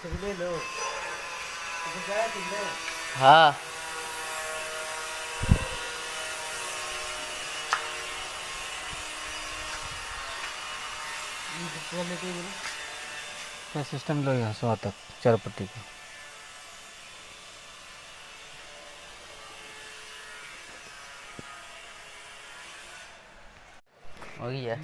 ले लो। जाए तुमने? हाँ क्या सिस्टम लगेगा 100 तक 4 पट्टी का? हो गया।